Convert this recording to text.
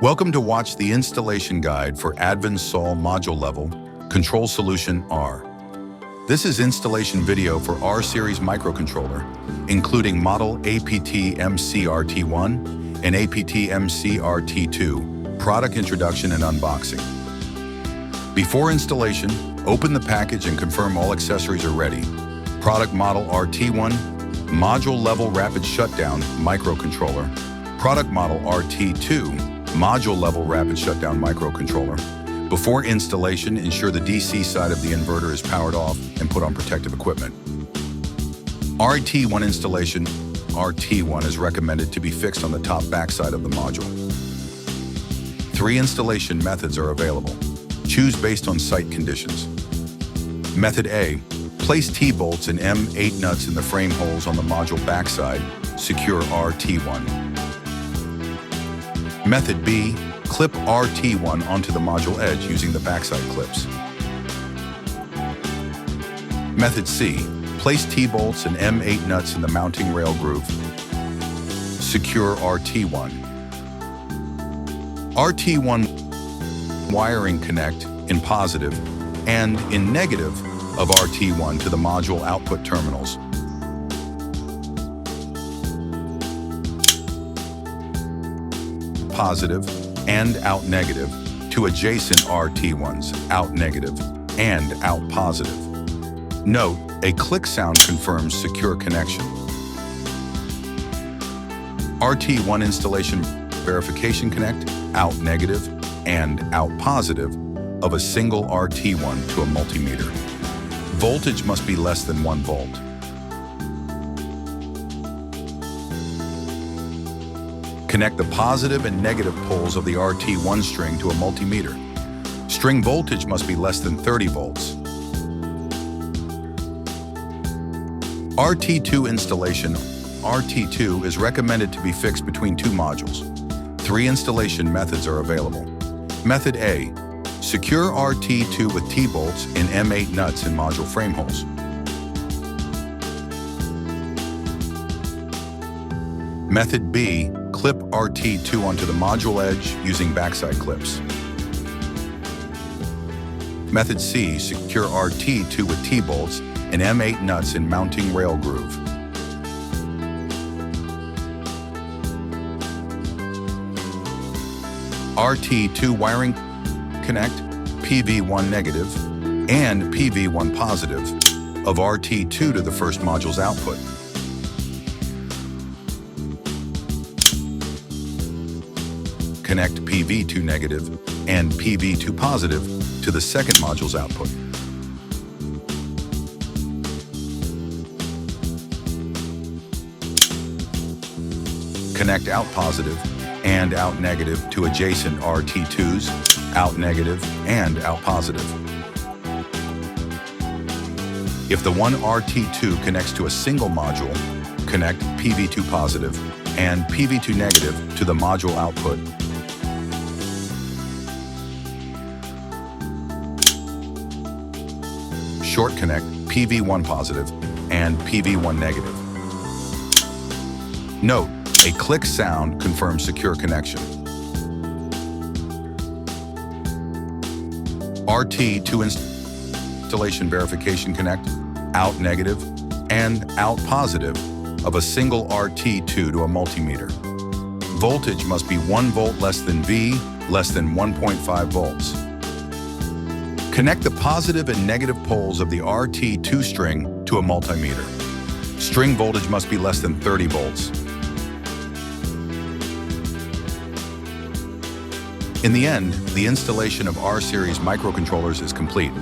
Welcome to watch the installation guide for Advent-Sol Module Level Control Solution R. This is installation video for R-Series microcontroller, including model APT-MCRT1 and APT-MCRT2, product introduction and unboxing. Before installation, open the package and confirm all accessories are ready. Product model RT1, module level rapid shutdown microcontroller. Product model RT2, module level rapid shutdown microcontroller. Before installation, ensure the DC side of the inverter is powered off and put on protective equipment. RT1 installation. RT1 is recommended to be fixed on the top backside of the module. 3 installation methods are available. Choose based on site conditions. Method A. Place T-bolts and M8 nuts in the frame holes on the module backside. Secure RT1. Method B. Clip RT1 onto the module edge using the backside clips. Method C. Place T-bolts and M8 nuts in the mounting rail groove. Secure RT1. RT1 wiring connect in positive and in negative of RT1 to the module output terminals. Positive and out negative to adjacent RT1s, out negative and out positive. Note, a click sound confirms secure connection. RT1 installation verification connect, out negative and out positive of a single RT1 to a multimeter. Voltage must be less than 1 volt. Connect the positive and negative poles of the RT1 string to a multimeter. String voltage must be less than 30 volts. RT2 installation. RT2 is recommended to be fixed between 2 modules. 3 installation methods are available. Method A. Secure RT2 with T-bolts and M8 nuts in module frame holes. Method B. Clip RT2 onto the module edge using backside clips. Method C. Secure RT2 with T-bolts and M8 nuts in mounting rail groove. RT2 wiring connect PV1 negative and PV1 positive of RT2 to the first module's output. Connect PV2 negative and PV2 positive to the second module's output. Connect out positive and out negative to adjacent RT2s, out negative and out positive. If the one RT2 connects to a single module, connect PV2 positive and PV2 negative to the module output. Short connect PV1 positive and PV1 negative. Note, a click sound confirms secure connection. RT2 installation verification connect, out negative and out positive of a single RT2 to a multimeter. Voltage must be 1 volt less than V, less than 1.5 volts. Connect the positive and negative poles of the RT2 string to a multimeter. String voltage must be less than 30 volts. In the end, the installation of R-Series microcontrollers is complete.